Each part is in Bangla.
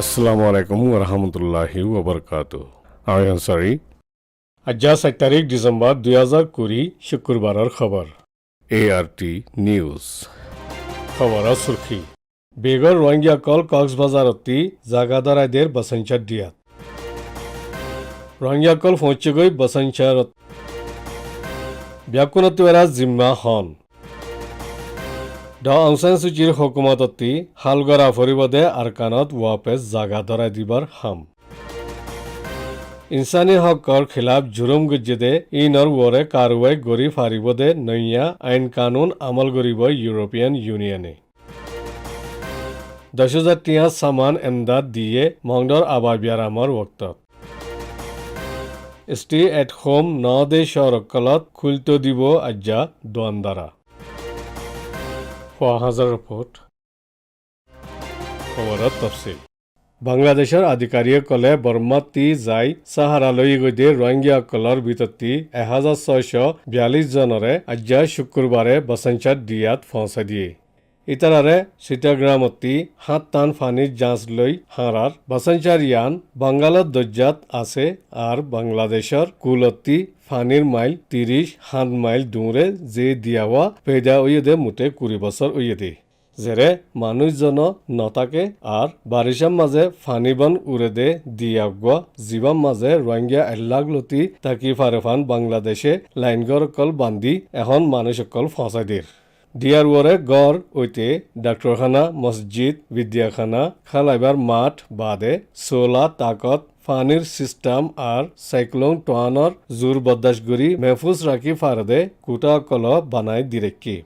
আসসালামু আলাইকুম ওরহামতুল্লাহি ওবরকাতু আমি আনসারি আজ 7 তারিখ ডিসেম্বর 2020 শুক্রবারের খবর ART নিউজ খবরের সুরখি বেগর রোহিঙ্গা কল কক্সবাজারতি জাগাদারাইদের বসঞ্চার দিয়াত রোহিঙ্গা কল পৌঁছেগৈ বসঞ্চারত ব্যাকুণতুয়েরা জিম্মা হন অং সান সুচির হুকুমততি হালগড়া ফরিবদে আরকানত ওয়াপেস জাগা ধরাই দিবার হাম ইনসানি হকর খিলাফ জুরুম গুজ্জেদে ইনর ওরে কারওয়াই গরি ফারিবদে নইয়া আইন কানুন আমল গরিব ইউরোপিয়ান ইউনিয়নে 10,000 টিয়া সামান এমদাদ দিয়ে মংডর আবাবিয়ার আমার ওক্তত স্টে এট হোম ন দে শরকলত খুলতো দিব আজ্জা দোয়ানদারা হাজার রিপোর্ট খবরত তফসিল বাংলাদেশের আধিকারিকসকলে বর্মাতি যাই সাহারালৈ গৈ রোহিঙ্গাসকলৰ ভিতৰতি 1642 জনৰে আজ্জা শুক্ৰবাৰে বসঞ্চাত দিয়াত পৌঁছাই দিয়ে ইতারারে চিটাগ্রামতি 7 টান ফানির জাঁচ লৈ হারার বসঞ্চারিয়ান বাঙ্গালত দজ্জাত আছে আর বাংলাদেশের কুলতি ফানির মাইল 30 মাইল দূরে যে দিয়াওয়া পেদা উইয়েদে মুটে 20 বছর উইয়েদে যেরে মানুষজন নতাকে আর বারিশার মাঝে ফানিবন উড়ে দে দিয়াগুয়া জীবাম মাঝে রোহিঙ্গা এল্লাগলতি তাকি ফারেফান বাংলাদেশে লাইনগর কল বান্ধি এখন মানুষসকল ফসাই দের দিয়ার ওরে গড় ওইতে ডাক্তারখানা মসজিদ বিদ্যাখানা খালাইবার মাঠ বাদে সোলা তাকত ফানির সিস্টেম আর সাইক্লোন টোয়ানর জোর বদাসগুড়ি মেহফুজ রাখি ফারদে কুটা কল বানাই দিরেক্কি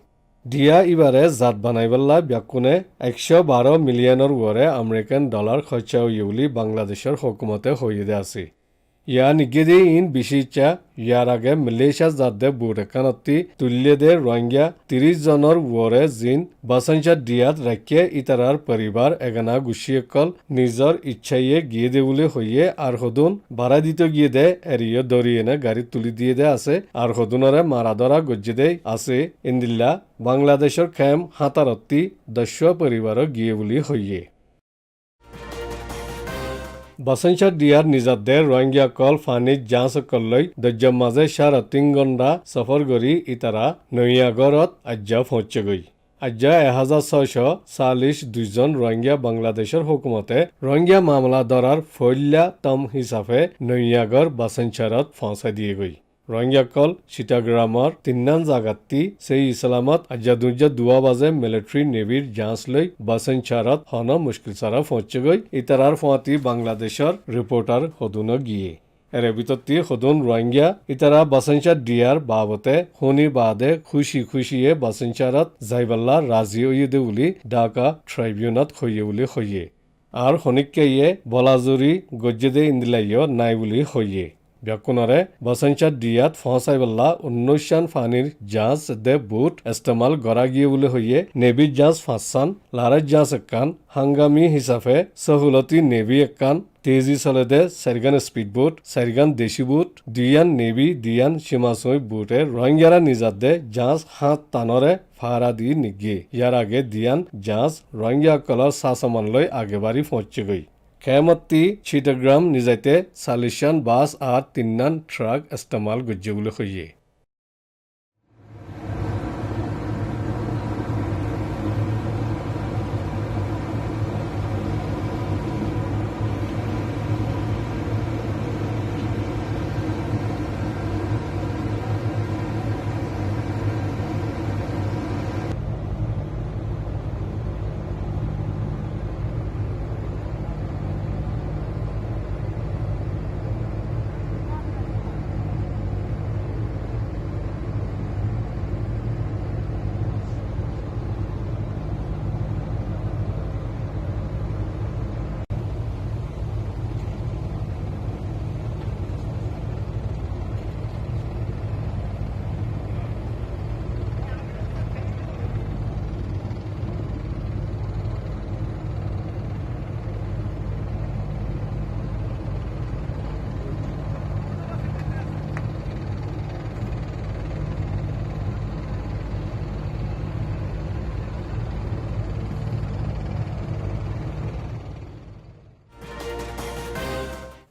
দিয়া ইবারে জাত বানাইবল্লা ব্যাকুনে 112 মিলিয়নের ওরে আমেরিকান ডলার খরচা হইয়ে বলি বাংলাদেশের হুকুমতে হইয়ে আছে ইয়া নিগেদে ইন বিশিচা ইয়ার আগে মালয়েশিয়া জাদে বুড়েকানতি তুল্যদের রোহিঙ্গা 30 জনের ওরে জিন বাসঞ্চা দিয়াত রাখিয়ে ইতারার পরিবার এগানা গুছিয়েকল নিজের ইচ্ছাইয়ে গিয়ে দে বলে হইয়ে আর হদুন ভাড়া দিতে গিয়ে দে এরিয়ে দরিয়ে নে গাড়ি তুলি দিয়ে দে আছে আর হদুনরে মারা ধরা গজ্জে দে আছে ইন্দিল্লা বাংলাদেশের খেম হাতারত্তি 10 পরিবারও গিয়ে বলি হইয়ে বসঞ্চার দিয়ার নিজাদের রোহিঙ্গা কল ফানিত জাঁচ কল্লৈ দজ্জম মাঝে সারা 3 ঘণ্টা সফর করি ইতারা নৈয়াগরত আজ্জা পৌঁছেগৈ আজ্জা 1642 জন রোহিঙ্গা বাংলাদেশের হুকুমতে রোহিঙ্গা মামলা ধরার ফৈল্যা তম হিসাবে নৈয়াগর বসঞ্চারত পৌঁছাই দিয়ে গই রোহিঙ্গা কল চিটাগ্রামর 3 জাগাতি সেই ইসলামত আজ্জা 2 বাজে মিলিটারি নেভির জাঁচ লৈ বসঞ্চারত হন মুশকিল সারা পৌঁছেগৈ ইতারার ফোঁয়াতি বাংলাদেশের রিপোর্টার হদুন গিয়ে এর ভিতরতি হদুন রোহিঙ্গা ইতারা বসঞ্চার দিয়ার বাবতে শুনি বাদে খুশিয়ে বসঞ্চারত যাইবাল্লা রাজি হইয়ে দে বলি ঢাকা ট্রাইব্যুনাত হইয়ে বলি হইয়ে আর শনিককে বলাজুরি গজ্জেদে ইন্দিলাইয় নাই বলি হইয়ে ব্যাকুণরে বসঞ্চার দিয়াত ফসাইবল্লা 19 ফানির জাঁচ দে বুট ইস্তেমাল গড়া গিয়ে বলে হইয়ে নেভির জাঁচ 5 লারের জাঁচ 1 হাঙ্গামি হিসাবে সহুলতি নেভি 1 তেজি চলে দে 4 স্পিড বুট 4 দেশি বুট 2 নেভি 2 সীমাচৈ বুটে রোহিঙ্গারা নিজাত দে জাঁচ 7 টানরে ফারা দি নিগে ইয়ার আগে 2 জাঁচ রোহিঙ্গা কলর সাসমান লৈ আগেবাড়ি পৌঁছেগৈ খেমতি চিটাগ্রাম নিজাইতে 40 বাস আর 3 ট্রাক ইস্তেমাল গজ্জে বলে হইয়ে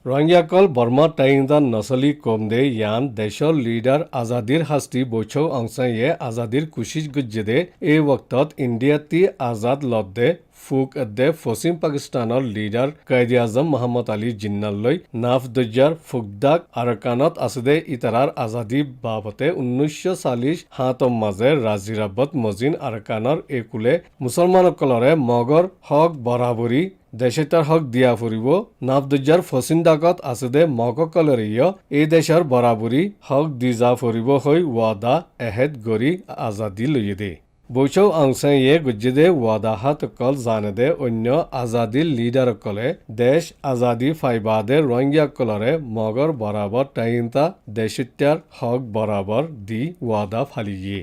রোহিঙ্গাকল বর্মা টাইংদান নসলি কমদে ইয়ান দেশর লিডার আজাদির হাস্তি বৈঠক অংশে আজাদির কুশিস গুজ্জেদে এই ওক্তত ইন্ডিয়াতি আজাদ লদ্দে ফুক দে পশ্চিম পাকিস্তানৰ লিডাৰ কায়দে আজম মহম্মদ আলী জিন্নালৈ নাফ দজ্জাৰ ফুকদাক আৰকানত আছে ইটাৰাৰ আজাদী বাবতে 1940 হাতৰ মাজে ৰাজিৰাবত মজিন আৰকানৰ একুলে মুছলমানসকলৰে মগৰ হক বৰাবৰি দেশটাৰ হক দিয়া ফুৰিব নাফদুজ্জাৰ ফচিন্দাকত আছে মগকলৰীয় এই দেশৰ বৰাবৰি হক দি যা ফুৰিব হৈ ৱাদা এহেদ গৰি আজাদী লৈ দে বৈঠক অংশে গুজ্জিদে ৱাদাহাতকল জানেদে অন্য আজাদী লিডাৰসকলে দেশ আজাদী ফাইবাদে রোহিঙ্গাসকলৰে মগৰ বৰাবৰ টাইনতা দেশত্যাৰ হক বৰাবৰ দি ৱাদা ফালিয়ে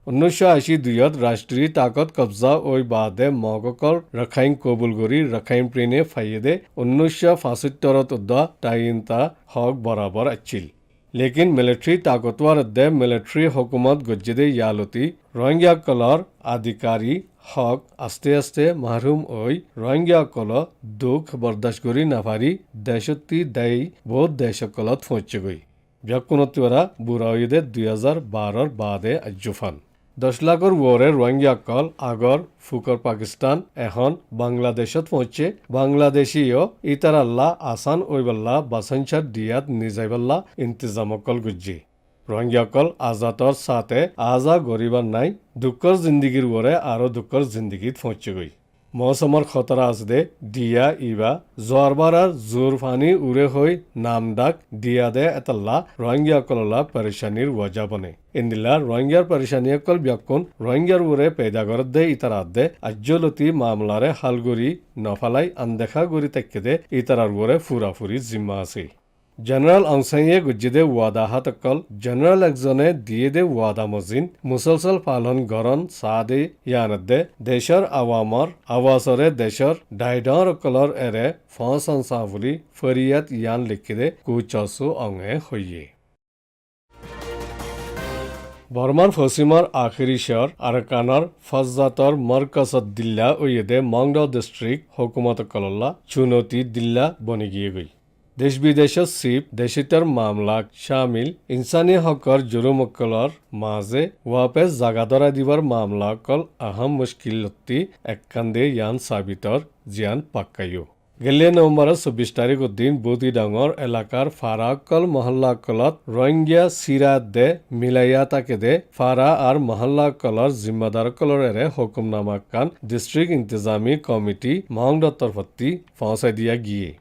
1982 ৰাষ্ট্ৰীয় তাকত কব্জা ওই বাদে মগকল ৰখাইন কবুল কৰি ৰখাইন প্ৰিনে ফাইদে 1975 টাইনতা হক বৰাবৰ আছিল लेकिन मिलिट्री ताकतवर दे मिलिट्री हुकूमत गुज्जिदे यालती रोहिंग्याकलर अधिकारी हक आस्ते आस्ते माहरूम ओई रोहिंग्याकल दुख बर्दाश्त करी नाफारी देशती दायी बहुत देशकलत पहुंचे गई व्याकुनतिवरा बुराईदे 2012 बादे अज्जुफान 10 লাখৰ ওৰে রোহিঙ্গাকল আগৰ ফুকৰ পাকিস্তান এখন বাংলাদেশত পৌঁছে বাংলাদেশীয় ইতারাল্লা আসান ওইবাল্লা বাসঞ্চার দিয়াত নিজাইবাল্লা ইন্তজামকল গুজ্জি রোহিঙ্গাকল আজাতৰ সাথে আজা গরিবার নাই দুঃখৰ জিন্দগিৰ ওৰে আৰু দুঃখৰ জিন্দগিত পৌঁছে গই মৌসুমৰ খতৰা আছে দিয়া ইবা জোয়ারবারার জোর ফানি উড়ে হৈ নাম ডাক দিয়া দে এতাল্লা রোহিঙ্গাকললা পরেশানির ওয়াজা বনে ইন্দিলা রোহিঙ্গার পরেশানিয়কল ব্যাকুন রোহিঙ্গার উড়ে পেদা গরদ দে ইতারাত দে আজ্জলতি মামলারে হালগুড়ি নফালাই আনদেখা গুড়ি তেক্কে দে ইতারার উড়ে ফুরাফুরি জিম্মা আছে জেনারেল অংশে গুজ্জিদে ৱাদাহাতকল জেনারেল একজনে দিয়ে দে ৱাদা মজিন মুসলসল পালন গৰণ সাদে ইয়ানদে দেশৰ আৱামৰ আৱাজৰে দেশৰ ডাইডৰকলৰ এৰে ফংসংসা বুলি ফৰিয়াত ইয়ান লিখি দে কুচসু অঙে হৈয়ে বর্মার পশ্চিমৰ আখিৰি শহৰ আৰকানৰ ফজ্জাতৰ মৰকজত দিল্লা ওয়েদে মংড ডিস্ট্রিক্ট হুকুমতকলল্লা চুনতি দিল্লা বনি গিয়ে গই দেশ বিদেশত চিপ দেশিতাৰ মামলাক শামিল ইনসানী হকৰ জুৰুমকলৰ মাজে ৱাপেছ জাগাদৰা দিবৰ মামলাকল আহম মুশকিলতি এককান্দে ইয়ান সাবিতৰ জিয়ান পাক্কায়ো গেলে নৱেম্বৰৰ 24 তাৰিখৰ দিন বুধি ডাঙৰ এলেকাৰ ফাৰাকল মহল্লাকলত রোহিঙ্গা সিৰাত দে মিলাইয়া তাকে দে ফাৰা আৰু মহল্লাকলৰ জিম্মাদাৰকলৰে হুকুমনামা কান ডিস্ট্রিক্ট ইন্তজামী কমিটি মহংদত্তৰ ফতি পৌঁছাই দিয়া গিয়ে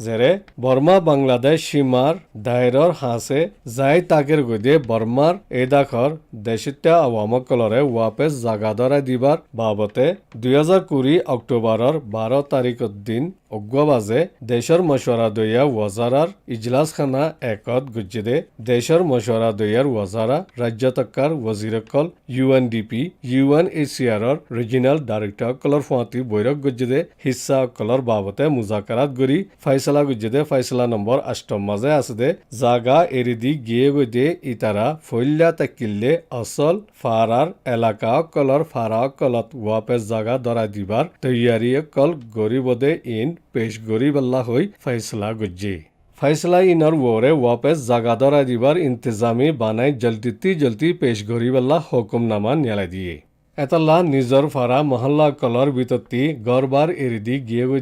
যেৰে বর্মা বাংলাদেশ সীমাৰ দায়ৰৰ হাঁচে যাই তাকেৰ গৈ বর্মাৰ এদাখৰ দেশিতা আৱামকলৰে ৱাপেছ জাগাদৰা দিবাৰ বাবতে 2020 অক্টোবৰৰ 12 তাৰিখৰ দিন অগ্ৰবাজে দেশৰ মশৱৰা দয়া ৱাজাৰাৰ ইজলাছখানা একত গুজ্জিদে দেশৰ মশৱৰা দয়াৰ ৱাজাৰা ৰাজ্যতকাৰ ৱজিৰকল UNDP UNHCRৰ ৰিজিনাল ডাইৰেক্টৰকলৰ ফাঁতি বৈৰক গুজ্জিদে হিস্সাকলৰ বাবতে মুজাকাৰাত গৰি ফাইসলা গুজ্জিদে ফাইসলা নম্বৰ 8 মাঝে আছে জাগা এৰি দি গিয়ে গৈ ইতাৰা ফৈল্লা তাকিলে অচল ফাৰাৰ এলেকা কলৰ ফাৰা কলত ৱাপেছ জাগা দৰা দিবাৰ তৈয়াৰী কল গৰিবদে ইন পেশ গরিবাল্লা হৈ ফাইসলা গুজ্জি ফাইসলা ইনৰ ওৰে ৱাপেছ জাগা দৰা দিবাৰ ইন্তজামী বানাই জলদি পেশ গরিবাল্লা হুকুমনামা নিয়ালাই দিয়ে এতাল্লা নিজৰ ফাৰা মহল্লা কলৰ বিততি গৰবাৰ এৰি দি গিয়ে গৈ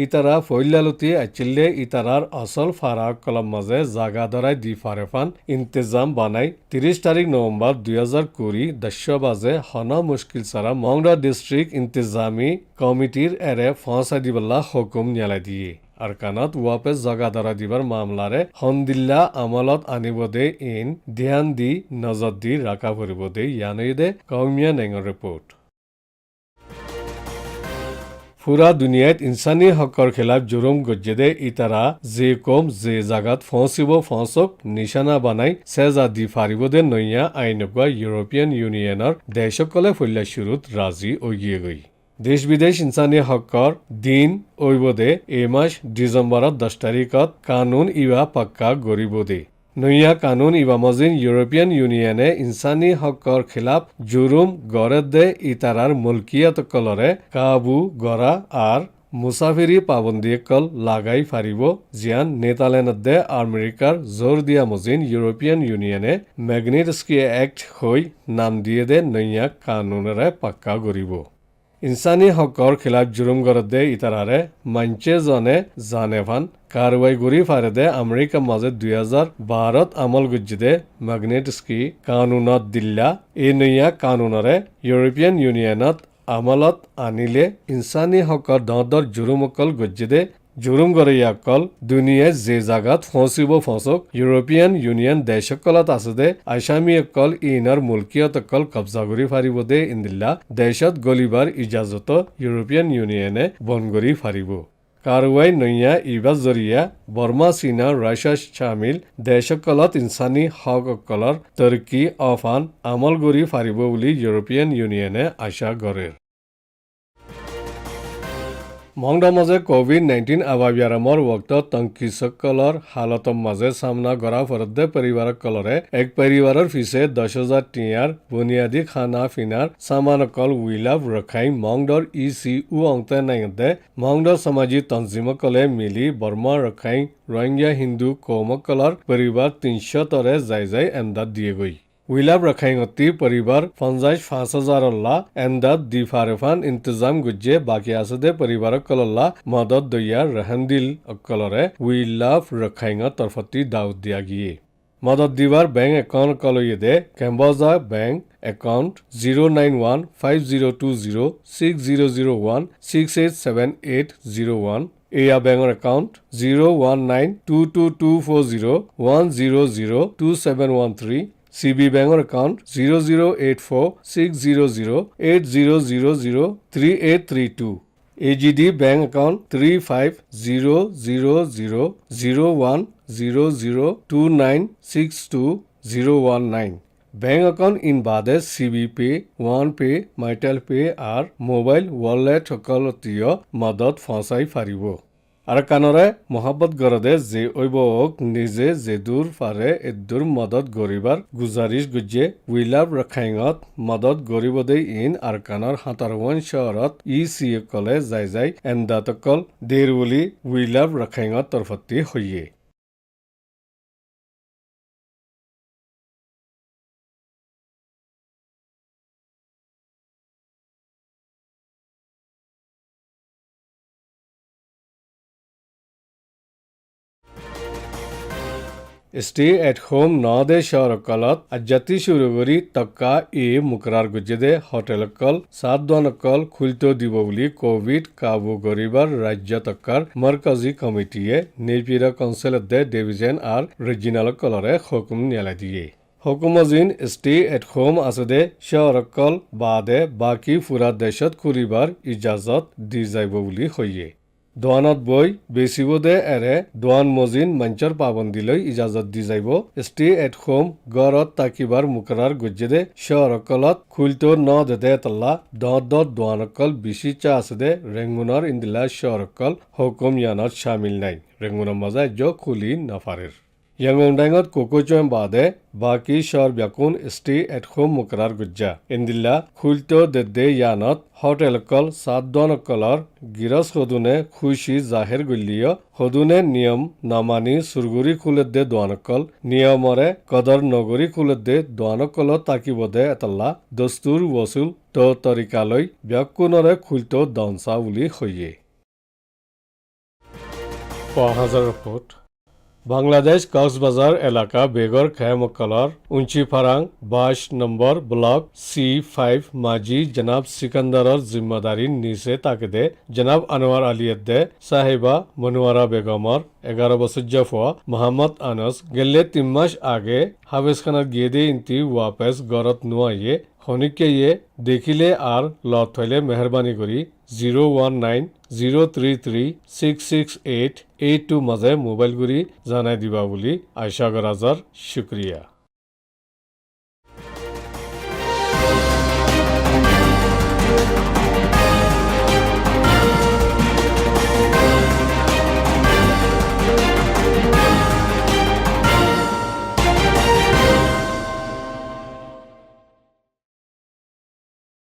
ইতাৰা ফৈল্লালতি আচিল্লে ইতাৰাৰ অচল ফাৰা কলম মাজে জাগা দৰাই দি ফাৰেফান ইন্তজাম বানাই 30 তাৰিখ নৱেম্বৰ 2020 10 বাজে হন মুশকিল সাৰা মংডা ডিস্ট্রিক্ট ইন্তজামী কমিটিৰ এৰে ফঁচাই দিবল্লা হুকুম নিয়ালাই দিয়ে আৰকানত ৱাপেছ জাগাদৰা দিবাৰ মামলাৰে সন্দিল্লা আমলত আনিব দে ইন ধ্যান দি নজৰ দি ৰাখা ফুৰিব দে ইয়ানৈ দে কৌমিয়া নেঙৰ ৰিপৰ্ট পুরা দুনিয়াত ইনসানী হকৰ খিলাফ জুৰুম গজ্জেদে ইতাৰা যে কম যে জাগাত ফঁচিব ফঁচক নিশানা বানাই চেজা দি ফাৰিব দে নৈয়া আইনগুৱা ইউৰোপিয়ান ইউনিয়নৰ দেশসকলে ফল্লা শুৰুত ৰাজি অগিয়ে গৈ দেশ বিদেশ ইনসানী হকৰ দিন ওইবদে এই মাস ডিসেম্বৰত 10 তাৰিখত কানুন ইবা পাক্কা গৰিব দে নৈয়া কানুন ইবা মজিন ইউৰোপিয়ান ইউনিয়নে ইনসানী হকৰ খিলাফ জুৰুম গড়ে দে ইতাৰাৰ মুলকিয়াতকলৰে কাবু গৰা আর মুছাফিৰি পাবন্দী কল লাগাই ফাৰিব জিয়ান নেদাৰলেণ্ডে আমেৰিকাৰ জোৰ দিয়া মজিন ইউৰোপিয়ান ইউনিয়নে মেগনিটস্কি এক্ট হৈ নাম দিয়ে দে নৈয়া কানুনেৰে পাক্কা কৰিব ইনসানী হকৰ খিলাফ জুৰুম গৰদে ইতাৰাৰে মাঞ্চে জনে জানেভান কারওয়াই গুরি ফারেদে আমেরিকা মাঝে 2012 আমল গুজ্জিদে ম্যাগনেটস্কি কানুনত দিল্লা এই নৈয়া কানুনরে ইউৰোপিয়ান ইউনিয়নত আমলত আনিলে ইনসানী হকৰ দৰ জুৰুমকল গজ্জিদে জুৰুম গৰীয়াকল দুনিয়ায় যে জাগাত ফচিব ফচক ইউৰোপিয়ান ইউনিয়ন দেশকলত আছে দে আসামীসকল ইনাৰ মুলকিয়তকল কব্জা কৰি ফাৰিব দে ইন্দিল্লা দেশত গলিবাৰ ইজাজত ইউৰোপিয়ান ইউনিয়নে বন কৰি ফাৰিব কারওয়াই নৈয়া ইবাজ জরিয়া বর্মা চীনা রাশিয়া শামিল দেশকলত ইনসানী হকসকলৰ তৰ্কি অফান আমল কৰি ফাৰিব বুলি ইউৰোপিয়ান ইউনিয়নে আশা কৰে মংডৰ মাজে কোভিড-19 আবাবিয়াৰামৰ ৱক্তত তংকিসকলৰ হালতৰ মাজে সামনা কৰা ফৰদে পৰিবাৰসকলৰে এক পৰিবাৰৰ পিছে 10,000 টিয়াৰ বুনিয়াদী খানা ফিনাৰ সামানকল উইলাভ ৰখাই মংডৰ ইচিউ অংতে নাইদে মংডৰ সামাজিক তঞ্জিমকলে মিলি বৰ্মা ৰখাই রোহিঙ্গা হিন্দু কৌমকলৰ পৰিবাৰ 300 তৰে যাই এমদাদ দিয়েগৈ উইলাভ ৰখাইঙতি পৰিবাৰ 50,000 এমদাদ দি ফাৰেফান ইন্তজাম গুজ্জে বাকী আছে দে পৰিবাৰকলল্লা মদত দৈয়া ৰেহান্দিল অকলৰে উইলাভ ৰখাইঙৰ তৰফতি দাউদ দিয়া গিয়ে মদত দিবাৰ বেংক একাউণ্ট কলৈয়ে দে কেম্বজা বেংক একাউণ্ট 091502600168780 এয়া বেংকৰ account 019224010027113 CB Bangor account 008460080003832. AGD Bank account 35000100296219. Bank account in Bades CB Pay, OnePay, MyTelPay R mobile wallet সকলতীয় মদত ফসাই ফারিব আর কানরে মহাব্বত গরদে যে ঐবক নিজে যে দূর ফারে এদূর মদত গরিবার গুজারিশ গুজ্জে উইলাভ ৰখাইঙত মদত গরিবদে ইন আর কানৰ 57 শহরত কলে যাই এমদাতকল দের বুলি উইলাভ ৰখাইঙত তরফতি হইয়ে Stay at home নদে শহরকলত আজ্জাতি শুরুগরি তক্কা মুকরার গুজ্জেদে হোটেলকল সাতদনকল খুলতো দিব বুলি কোভিড কাবু গরিবার রাজ্য তক্কার মরকজি কমিটিয়ে নির্পিরা কনসেলদে ডিভিশন আর রিজিনালকলরে হুকুম নিয়ালাই দিয়ে হুকুমজিন স্টে এট হোম আছে দে শহরকল বাদে বাকি ফুরা দেশত খুলিবার ইজাজত দি যাইব বুলি হইয়ে দোৱানত বই বেচিব দে এৰে দোৱান মজিন মঞ্চৰ পাবন্দিলৈ ইজাজত দি যাইব ষ্টে এট হোম গড়ত তাকিবাৰ মুকৰাৰ গুজ্জে শহৰকলত খুলতো দে তল্লা দোৱানকল বিচিচা আছে দে ৰেংগুনৰ ইন্দিলা শহৰকল হুকুম ইয়ানত শামিল নাই ৰেংগুনৰ মাজে খুলি নাফাৰেৰ Yangondangot Kokochon Bade, Baki Shor Byakun stay at home Mukrar Gujja. Indilla Khulto de Yanot, Hotel Kol, Sadon Color, Giras Hodune, Khushi Zahir Gulio, Hodune Niam, Namani, Surguri Kulet de Duanakol, Niamore, Kodar Noguri Kulet de Duanakolo Takibode Atalla, Dostur Vosul, To Torikaloi, Byakunore Khulto Dansa Uli Hoye. Hazar Report. Bangladesh Cox's Bazar এলাকা বেগর খেয়ামকলর উঞ্চি ফারাং 22 নম্বর ব্লক C5 মাজি জনাব সিকান্দারর জিম্মাদারি নিচে তাকে জনাব আনোয়ার আলিয়দ্দে সাহেবা মনোয়ারা বেগমর 11 বছর ফুয়া মোহাম্মদ আনস গেলে 3 মাস আগে হাবেসখানার গিয়ে দিয়ে ইন্তি ওয়াপেস গরত নোয়াইয়ে হনিকে দেখিলে আর লত হইলে মেহরবানি করি 01903366882 মাঝে মোবাইল গুৰি জানাই দিবা বুলি আশা কৰাৰ শুক্ৰিয়া